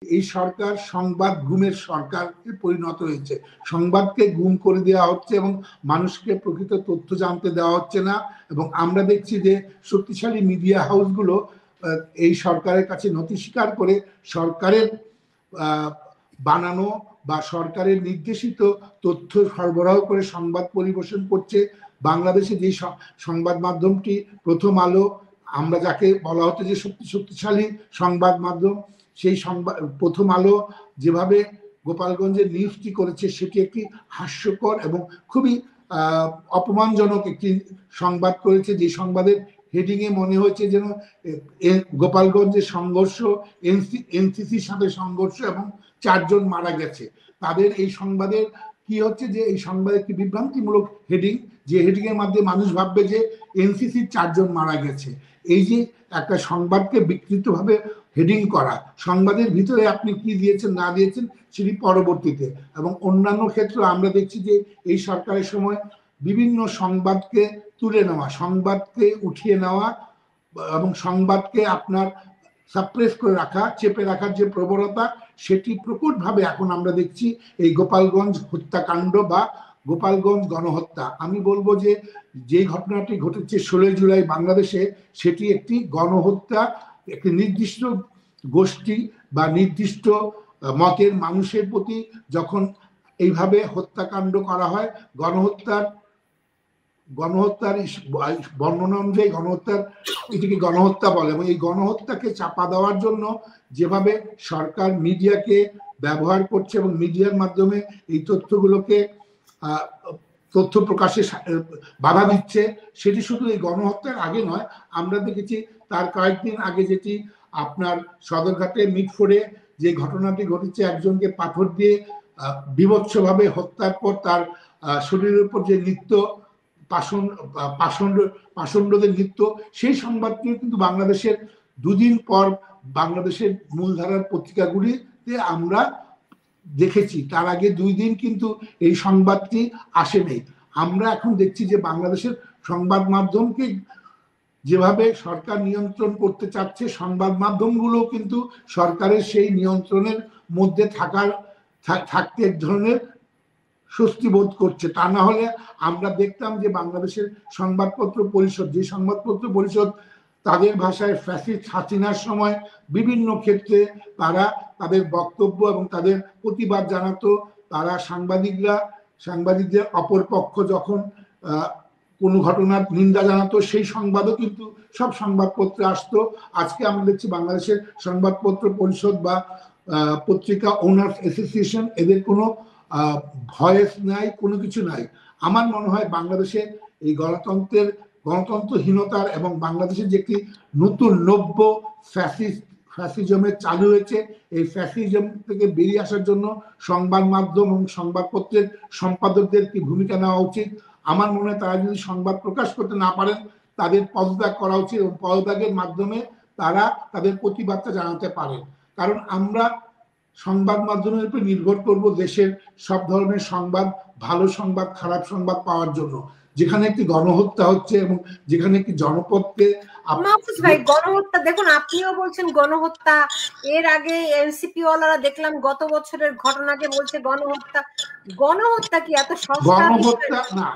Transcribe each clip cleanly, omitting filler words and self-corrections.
এই সরকার সংবাদ গুমের সরকারে পরিণত হয়েছে। সংবাদকে গুম করে দেওয়া হচ্ছে এবং মানুষকে প্রকৃত তথ্য জানতে দেওয়া হচ্ছে না। এবং আমরা দেখছি যে শক্তিশালী মিডিয়া হাউসগুলো এই সরকারের কাছে নথি স্বীকার করে সরকারের বানানো বা সরকারের নির্দেশিত তথ্য সরবরাহ করে সংবাদ পরিবেশন করছে। বাংলাদেশে যে সংবাদ মাধ্যমটি প্রথম আলো, আমরা যাকে বলা হতো যে শক্তিশালী সংবাদ মাধ্যম, সেই সংবাদ প্রথম আলো যেভাবে গোপালগঞ্জের নিউজটি করেছে সেটি একটি হাস্যকর এবং খুবই অপমানজনক একটি সংবাদ করেছে, যে সংবাদের হেডিংয়ে মনে হয়েছে যেন গোপালগঞ্জের সংঘর্ষ, এনসিসির সাথে সংঘর্ষ এবং 4 জন মারা গেছে। তাদের এই সংবাদের কি হচ্ছে যে এই সংবাদের একটি বিভ্রান্তিমূলক হেডিং, যে হেডিং এর মাধ্যমে মানুষ ভাববে যে এনসিসির 4 জন মারা গেছে। এই যে একটা সংবাদকে বিকৃতভাবে হেডিং করা, সংবাদের ভিতরে আপনি কি দিয়েছেন না দিয়েছেন সেটি পরবর্তীতে। এবং অন্যান্য ক্ষেত্রে আমরা দেখছি যে এই সরকারের সময় বিভিন্ন সংবাদকে তুলে নেওয়া, সংবাদকে উঠিয়ে নেওয়া এবং সংবাদকে আপনার সাপ্রেস করে রাখা, চেপে রাখার যে প্রবণতা, সেটি প্রকটভাবে এখন আমরা দেখছি এই গোপালগঞ্জ হত্যাকাণ্ড বা গোপালগঞ্জ গণহত্যা। আমি বলবো যে যে ঘটনাটি ঘটেছে 16 জুলাই বাংলাদেশে, সেটি একটি গণহত্যা। একটি নির্দিষ্ট গোষ্ঠী বা নির্দিষ্ট মতের মানুষের প্রতি যখন এইভাবে হত্যাকাণ্ড করা হয়, গণহত্যার বর্ণনা অনুযায়ী গণহত্যার এটিকে গণহত্যা বলে। এবং এই গণহত্যাকে চাপা দেওয়ার জন্য যেভাবে সরকার মিডিয়াকে ব্যবহার করছে এবং মিডিয়ার মাধ্যমে এই তথ্যগুলোকে তথ্য প্রকাশে বাধা দিচ্ছে, সেটি শুধু এই গণহত্যার আগে নয়, আমরা দেখেছি তার কয়েকদিন আগে যেটি আপনার সদরঘাটে মিটফোর্ডে যে ঘটনাটি ঘটেছে, একজনকে পাথর দিয়ে বীভৎসভাবে হত্যার পর তার শরীরের উপর যে নৃত্য, পাষণ্ডদের নৃত্য, সেই সংবাদটিও কিন্তু বাংলাদেশের 2 দিন পর বাংলাদেশের মূলধারার পত্রিকাগুলিতে আমরা দেখেছি। তার আগে 2 দিন কিন্তু এই সংবাদটি আসেনি। আমরা এখন দেখছি যে বাংলাদেশের সংবাদ মাধ্যমকে যেভাবে সরকার নিয়ন্ত্রণ করতে চাচ্ছে, সংবাদ মাধ্যমগুলো কিন্তু সরকারের সেই নিয়ন্ত্রণের মধ্যে থাকতে এক ধরনের স্বস্তি বোধ করছে। তা না হলে আমরা দেখতাম যে বাংলাদেশের সংবাদপত্র পরিষদ, যে সংবাদপত্র পরিষদ তাদের ভাষায় ফ্যাসিস্ট হাসিনার সময় বিভিন্ন ক্ষেত্রে তারা তাদের বক্তব্য এবং তাদের প্রতিবাদ জানাতো, তারা সাংবাদিকদের অপর পক্ষ যখন কোনো ঘটনার নিন্দা জানাতো, সেই সংবাদও কিন্তু সব সংবাদপত্রে আসতো। আজকে আমরা দেখছি বাংলাদেশের সংবাদপত্র পরিষদ বা পত্রিকা ওনার্স অ্যাসোসিয়েশন, এদের কোনো ভয়েস নাই, কোনো কিছু নাই। আমার মনে হয় বাংলাদেশে এই গণতন্ত্রহীনতার এবং বাংলাদেশের যে একটি নতুন নব্য ফ্যাসিজমের চালু হয়েছে, এই ফ্যাসিজম থেকে বেরিয়ে আসার জন্য সংবাদ মাধ্যম এবং সংবাদপত্রের সম্পাদকদের কি ভূমিকা নেওয়া উচিত। আমার মনে হয় তারা যদি সংবাদ প্রকাশ করতে না পারেন, তাদের পদত্যাগ করা উচিত এবং পদত্যাগের মাধ্যমে তারা তাদের প্রতিবাদটা জানাতে পারেন। কারণ আমরা সংবাদ মাধ্যমের উপর নির্ভর করব দেশের সব ধরনের সংবাদ, ভালো সংবাদ, খারাপ সংবাদ পাওয়ার জন্য। যেখানে একটি গণহত্যা হচ্ছে এবং যেখানে একটি জনপদকে গণহত্যা, দেখুন আপনিও বলছেন গণহত্যা, এর আগে এনসিপি ওয়ালারা দেখলাম গত বছরের ঘটনাকে বলছে গণহত্যা। গণহত্যা কি এত সস্তা? গণহত্যা না,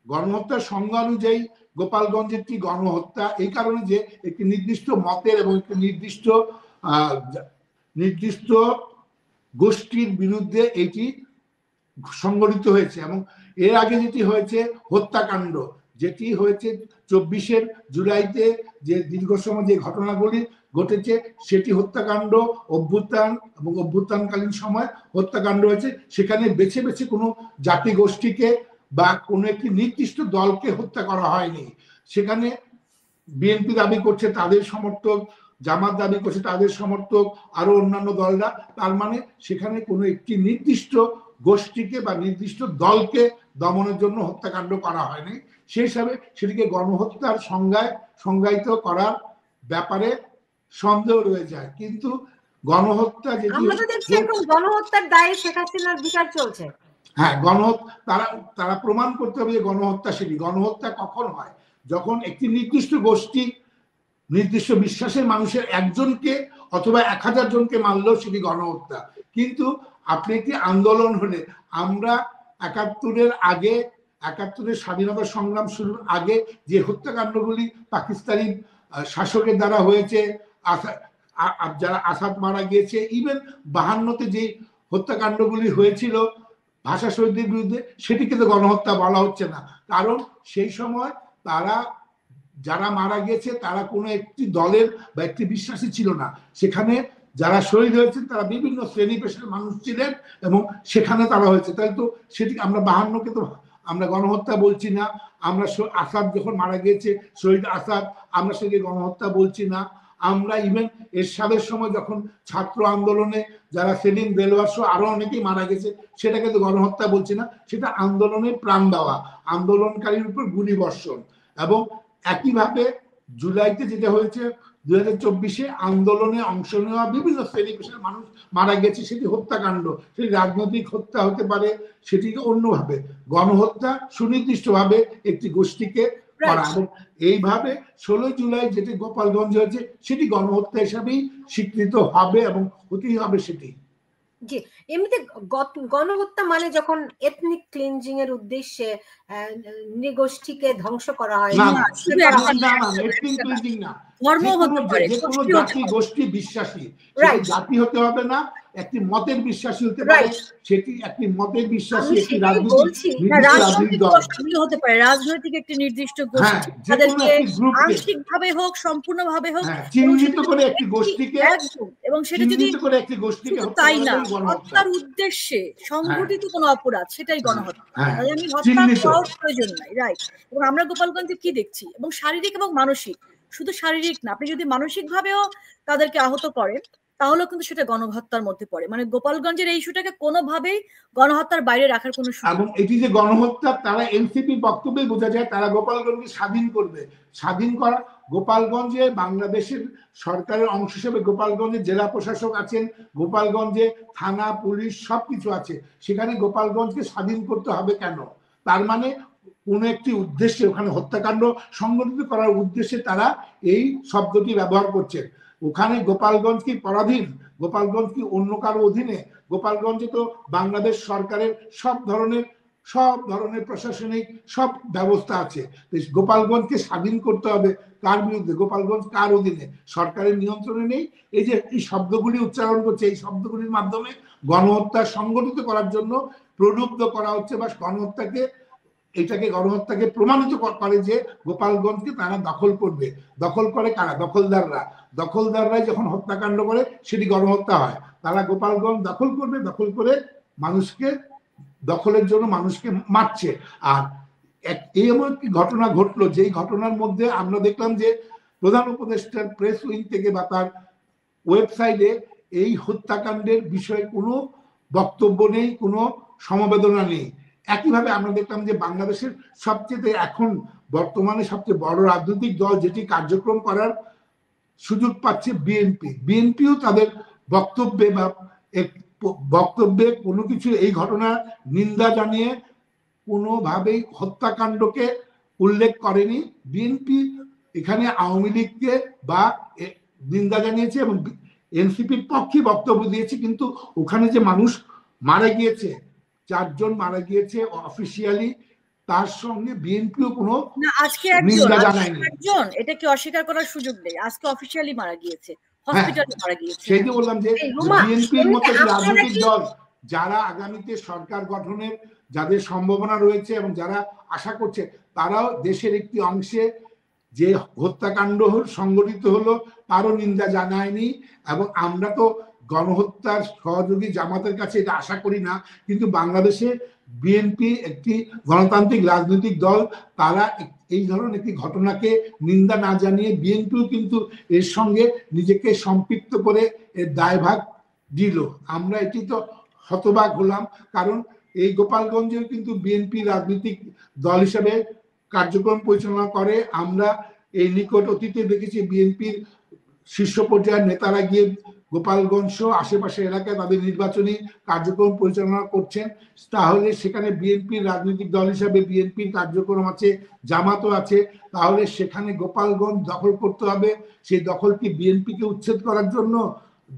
গণহত্যার সংজ্ঞা অনুযায়ী গোপালগঞ্জের একটি গণহত্যা এই কারণে যে একটি নির্দিষ্ট মতের এবং একটি নির্দিষ্ট গোষ্ঠীর বিরুদ্ধে এটি সংগঠিত হয়েছে। এবং এর আগে যেটি হয়েছে হত্যাকাণ্ড, যেটি হয়েছে 24 জুলাইতে যে দীর্ঘ সময় যে ঘটনাগুলি ঘটেছে, সেটি হত্যাকাণ্ড, অভ্যুত্থান এবং অভ্যুত্থানকালীন সময় হত্যাকাণ্ড হয়েছে। সেখানে বেছে বেছে কোনো জাতি গোষ্ঠীকে বা কোনো একটি নির্দিষ্ট দলকে হত্যা করা হয়নি। সেখানে বিএনপি দাবি করছে তাদের সমর্থক, জামাত দাবি করছে তাদের সমর্থক, আরো অন্যান্য দলরা। তার মানে সেখানে কোনো একটি নির্দিষ্ট গোষ্ঠীকে বা নির্দিষ্ট দলকে দমনের জন্য হত্যাকাণ্ড করা হয়নি। সেই হিসাবে সেটিকে গণহত্যার সংজ্ঞায়িত করার ব্যাপারে সন্দেহ রয়ে যায়। কিন্তু গণহত্যা যেটি গণহত্যার দায়ে শেখ হাসিনার বিচার চলছে, হ্যাঁ, গণহত্যা তারা প্রমাণ করতে হবে যে গণহত্যা। সেটি গণহত্যা কখন হয়? যখন একটি নির্দিষ্ট গোষ্ঠী নির্দিষ্ট বিশ্বাসের মানুষের একজনকে অথবা 1000 জনকে মারলেও সেটি গণহত্যা। কিন্তু আপনি একটি আন্দোলন হলে, আমরা 71-এর আগে, 71-এর স্বাধীনতা সংগ্রাম শুরুর আগে যে হত্যাকাণ্ডগুলি পাকিস্তানি শাসকের দ্বারা হয়েছে, যারা আসাদ মারা গিয়েছে, ইভেন 52-তে যে হত্যাকাণ্ডগুলি হয়েছিল ভাষা শহীদদের বিরুদ্ধে, সেটিকে তো গণহত্যা বলা হচ্ছে না। কারণ সেই সময় তারা যারা মারা গিয়েছে তারা কোনো একটি দলের বা একটি বিশ্বাসী ছিল না। সেখানে যারা শহীদ হয়েছেন তারা বিভিন্ন শ্রেণী পেশার মানুষ ছিলেন এবং সেখানে তারা হয়েছে। তাই তো সেটি আমরা 52-কে তো আমরা গণহত্যা বলছি না। আমরা আসাদ যখন মারা গিয়েছে, শহীদ আসাদ, আমরা সেটাকে গণহত্যা বলছি না। আমরা ইভেন এরশাদের সময় যখন ছাত্র আন্দোলনে যারা সেলিম, দেলোয়ার সহ আরো অনেকেই মারা গেছে, সেটাকে তো গণহত্যা বলছি না। সেটা আন্দোলনের প্রাণ দেওয়া, আন্দোলনকারীর উপর গুলি বর্ষণ। এবং একইভাবে জুলাইতে যেটা হয়েছে 2024-এ আন্দোলনে অংশ নেওয়া বিভিন্ন শ্রেণী পেশার মানুষ মারা গেছে, সেটি হত্যাকাণ্ড। সেটি রাজনৈতিক হত্যা হতে পারে, সেটিকে অন্যভাবে গণহত্যা, সুনির্দিষ্টভাবে একটি গোষ্ঠীকে করা। এবং এইভাবে 16 জুলাই যেটি গোপালগঞ্জ হয়েছে সেটি গণহত্যা হিসাবেই স্বীকৃত হবে এবং হতেই হবে সেটি। জি, এমনিতে গণহত্যা মানে যখন এথনিক ক্লিনজিং এর উদ্দেশ্যে নৃগোষ্ঠীকে ধ্বংস করা হয়, না, এথনিক ক্লিনজিং না, ধর্ম হতে পারে, যে কোনো জাতি গোষ্ঠী বিশ্বাসী, সেটি জাতি হতে হবে না, একটি মতের বিশ্বাসী হতে পারে, সেটি একটি মতের বিশ্বাসী একটি রাজনৈতিক দল হতে পারে, রাজনৈতিক একটি নির্দিষ্ট গোষ্ঠী, তাদেরকে আংশিকভাবে হোক সম্পূর্ণভাবে হোক চিহ্নিত করে একটি গোষ্ঠীকে, এবং সেটা যদি করে একটি গোষ্ঠীকে তাই না হত্যার উদ্দেশ্যে সংঘটিত কোনো অপরাধ, সেটাই গণহত্যা। আমি হত্যা করার প্রয়োজন নাই, রাইট। এবং আমরা গোপালগঞ্জে কি দেখছি, এবং শারীরিক এবং মানসিক, শুধু শারীরিক না, আপনি যদি মানসিক ভাবেও তাদেরকে আহত করেন তাহলেও কিন্তু সেটা গণহত্যার মধ্যে পড়ে। মানে গোপালগঞ্জের এই ইস্যুটাকে কোনোভাবেই গণহত্যার বাইরে রাখার কোনো সুযোগ। এবং এটি যে গণহত্যা, তারা এনসিপি বক্তব্যে বোঝা যায় তারা গোপালগঞ্জকে স্বাধীন করবে। স্বাধীন করা, গোপালগঞ্জে বাংলাদেশের সরকারের অংশ হিসেবে গোপালগঞ্জে জেলা প্রশাসক আছেন, গোপালগঞ্জে থানা, পুলিশ সবকিছু আছে। সেখানে গোপালগঞ্জকে স্বাধীন করতে হবে কেন? তার মানে কোনো একটি উদ্দেশ্যে, ওখানে হত্যাকাণ্ড সংগঠিত করার উদ্দেশ্যে তারা এই শব্দটি ব্যবহার করছেন। ওখানে গোপালগঞ্জ কি পরাধীন? গোপালগঞ্জ কি অন্য কারো অধীনে? গোপালগঞ্জে তো বাংলাদেশ সরকারের সব ধরনের প্রশাসনিক সব ব্যবস্থা আছে। গোপালগঞ্জকে স্বাধীন করতে হবে কার বিরুদ্ধে? গোপালগঞ্জ কার অধীনে? সরকারের নিয়ন্ত্রণে নেই। এই যে এই শব্দগুলি উচ্চারণ করছে, এই শব্দগুলির মাধ্যমে গণহত্যা সংগঠিত করার জন্য প্রলুব্ধ করা হচ্ছে, বা এটাকে গণহত্যাকে প্রমাণিত করে যে গোপালগঞ্জকে তারা দখল করবে। দখল করে কারা? দখলদাররাই যখন হত্যাকাণ্ড করে সেটি গণহত্যা হয়। তারা গোপালগঞ্জ দখল করবে, দখল করে মানুষকে, দখলের জন্য মানুষকে মারছে। আর এই এমন একটি ঘটনা ঘটলো, যেই ঘটনার মধ্যে আমরা দেখলাম যে প্রধান উপদেষ্টার প্রেস উইং থেকে বা তার ওয়েবসাইটে এই হত্যাকাণ্ডের বিষয়ে কোনো বক্তব্য নেই, কোনো সমবেদনা নেই। একইভাবে আমরা দেখলাম যে বাংলাদেশের সবচেয়ে এখন বর্তমানে সবচেয়ে বড় রাজনৈতিক দল যেটি কার্যক্রম করার সুযোগ পাচ্ছে, বিএনপিও তাদের বক্তব্যে কোনো কিছু এই ঘটনা নিন্দা জানিয়ে কোনোভাবেই হত্যাকাণ্ডকে উল্লেখ করেনি। বিএনপি এখানে আওয়ামী লীগকে বা নিন্দা জানিয়েছে এবং এনসিপির পক্ষে বক্তব্য দিয়েছে, কিন্তু ওখানে যে মানুষ মারা গিয়েছে, 4 জন মারা গিয়েছে অফিসিয়ালি, তার সঙ্গে বিএনপিও কোনো আজকে একজন এটাকে অস্বীকার করার সুযোগ নেই। আজকে অফিসিয়ালি মারা গিয়েছে, হসপিটালে মারা গিয়েছে। সেই যে বললাম যে বিএনপির মতো রাজনৈতিক দল যারা আগামীতে সরকার গঠনের যাদের সম্ভাবনা রয়েছে এবং যারা আশা করছে, তারাও দেশের একটি অংশে যে হত্যাকাণ্ড সংগঠিত হলো তারও নিন্দা জানায়নি। এবং আমরা তো গণহত্যার সহযোগী জামাতের কাছে এটা আশা করি না, কিন্তু বাংলাদেশে বিএনপি একটি গণতান্ত্রিক রাজনৈতিক দল, তারা এই ধরনের একটি ঘটনাকে নিন্দা না জানিয়ে বিএনপিও কিন্তু এর সঙ্গে নিজেকে সম্পৃক্ত করে এর দায়ভাগ দিল। আমরা এটি তো হতবাক হলাম, কারণ এই গোপালগঞ্জেও কিন্তু বিএনপি রাজনৈতিক দল হিসেবে কার্যক্রম পরিচালনা করে। আমরা এই নিকট অতীতে দেখেছি বিএনপির শীর্ষ পর্যায়ের নেতারা গিয়ে গোপালগঞ্জ সহ আশেপাশের এলাকায় তাদের নির্বাচনী কার্যক্রম পরিচালনা করছেন, তাহলে সেখানে বিএনপির রাজনৈতিক দল হিসাবে বিএনপির কার্যক্রম আছে, জামাতও আছে, তাহলে সেখানে গোপালগঞ্জ দখল করতে হবে। সেই দখল কি বিএনপিকে উচ্ছেদ করার জন্য,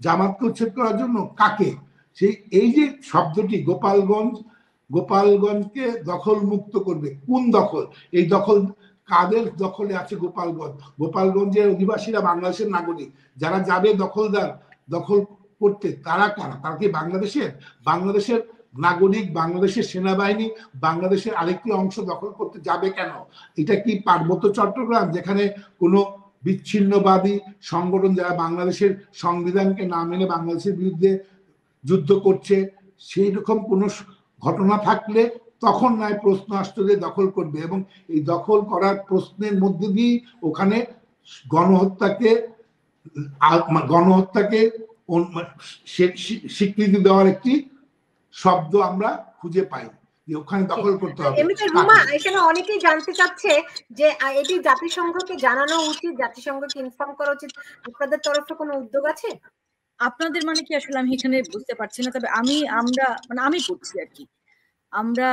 জামাতকে উচ্ছেদ করার জন্য, কাকে? সেই এই যে শব্দটি গোপালগঞ্জকে দখল মুক্ত করবে, কোন দখল? এই দখল কাদের দখলে আছে গোপালগঞ্জ? গোপালগঞ্জের অধিবাসীরা বাংলাদেশের নাগরিক, যারা যাবে দখল করতে তারা কারা? তারা কি বাংলাদেশের নাগরিক, বাংলাদেশের সেনাবাহিনী বাংলাদেশের আরেকটি অংশ দখল করতে যাবে কেন? এটা কি পার্বত্য চট্টগ্রাম, যেখানে কোনো বিচ্ছিন্নবাদী সংগঠন যারা বাংলাদেশের সংবিধানকে না মেনে বাংলাদেশের বিরুদ্ধে যুদ্ধ করছে, সেই রকম কোনো ঘটনা থাকলে তখন নয় প্রশ্ন আসতো যে দখল করবে। এবং এই দখল করার প্রশ্নের মধ্যে দিয়ে ওখানে গণহত্যাকে স্বীকৃতি দেওয়ার একটি শব্দ আমরা খুঁজে পাই, যে ওখানে দখল করতে হবে। রুমা, এখানে অনেকেই জানতে চাচ্ছে যে এটি জাতিসংঘকে জানানো উচিত, জাতিসংঘকে ইনফর্ম করা উচিত, আপনাদের তরফে কোনো উদ্যোগ আছে? আপনাদের মানে কি আসলে আমি এখানে বুঝতে পারছি না, তবে আমি করছি আর কি। আমরা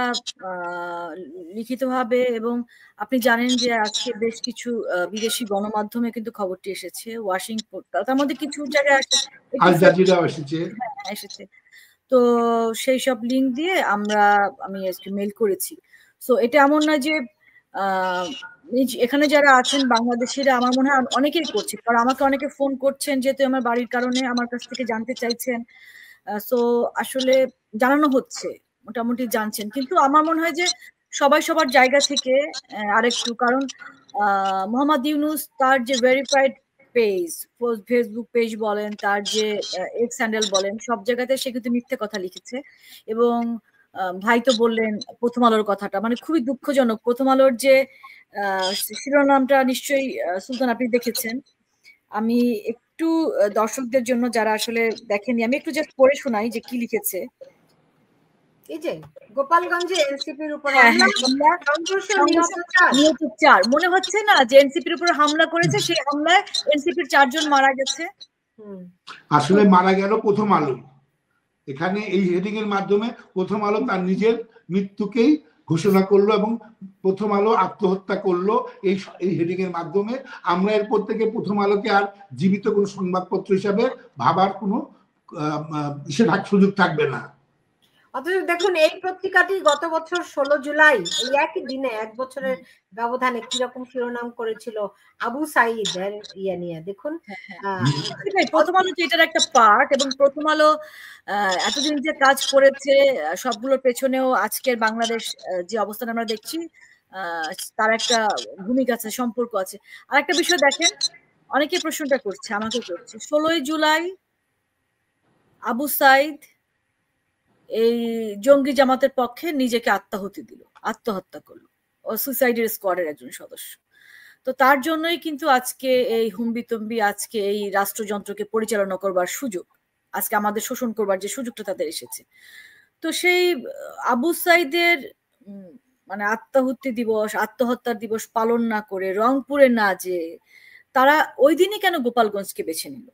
লিখিতভাবে, এবং আপনি জানেন যে আজকে বেশ কিছু বিদেশি গণমাধ্যমে কিন্তু খবরটি এসেছে, ওয়াশিংটন, তার মধ্যে কিছু জায়গায় এসেছে। তো সেই সব লিঙ্ক দিয়ে আমি মেল করেছি। সো এটা এমন না যে এখানে যারা আছেন বাংলাদেশিরা, আমার মনে হয় অনেকেই করছে, কারণ আমাকে অনেকে ফোন করছেন যেহেতু আমার বাড়ির কারণে, আমার কাছ থেকে জানতে চাইছেন। সো আসলে জানানো হচ্ছে, মোটামুটি জানছেন, কিন্তু আমার মনে হয় যে সবাই সবার জায়গা থেকে আরেকটু, কারণ মোহাম্মদ ইউনূস তার যে ভেরিফাইড পেজ, ফেসবুক পেজ বলেন, তার যে এক্স হ্যান্ডেল বলেন, সব জায়গাতে সে কিন্তু মিথ্যে কথা লিখেছে। এবং ভাই তো বললেন প্রথম আলোর কথাটা, মানে খুবই দুঃখজনক। প্রথম আলোর যে শিরোনামটা নিশ্চয়ই সুলতান আপনি দেখেছেন, আমি একটু দর্শকদের জন্য যারা আসলে দেখেনি, আমি একটু জাস্ট পড়ে শোনাই যে কি লিখেছে। এই যে গোপালগঞ্জে এনসিপির উপর মনে হচ্ছে না যে এনসিপির উপর হামলা করেছে, সেই হামলায় এনসিপির 4 জন মারা গেছে। আসলে মারা গেল প্রথম আলো। এখানে এই হেডিং এর মাধ্যমে প্রথম আলো তার নিজের মৃত্যুকেই ঘোষণা করলো এবং প্রথম আলো আত্মহত্যা করলো এই হেডিং এর মাধ্যমে। আমরা এরপর থেকে প্রথম আলোকে আর জীবিত কোনো সংবাদপত্র হিসাবে ভাবার কোনো সুযোগ থাকবে না। অথচ দেখুন, এই পত্রিকাটি গত বছর 16 জুলাই এই একই দিনে, 1 বছরের ব্যবধানে কিরকম শিরোনাম করেছিল আবু সাঈদের ইয়ে নিয়ে। দেখুন, প্রথম আলো এটার একটা পার্ট, এবং প্রথম আলো এতদিন যে কাজ করেছে সবগুলোর পেছনেও আজকের বাংলাদেশ যে অবস্থান আমরা দেখছি তার একটা ভূমিকা আছে, সম্পর্ক আছে। আর একটা বিষয় দেখেন, অনেকে প্রশ্নটা করছে, আমাকে করছে, 16 জুলাই আবু সাঈদ এই জঙ্গি জামাতের পক্ষে নিজেকে আত্মহত্যা করলো, ও সুইসাইডের স্কোয়াডের একজন সদস্য। তো তার জন্যই কিন্তু আজকে এই হুম্বিতম্বি, আজকে এই রাষ্ট্রযন্ত্রকে পরিচালনা করবার সুযোগ, আজকে আমাদের শোষণ করবার যে সুযোগটা তাদের এসেছে। তো সেই আবু সাঈদের মানে আত্মহত্যার দিবস পালন না করে, রংপুরে না যে, তারা ওই দিনই কেন গোপালগঞ্জকে বেছে নিল?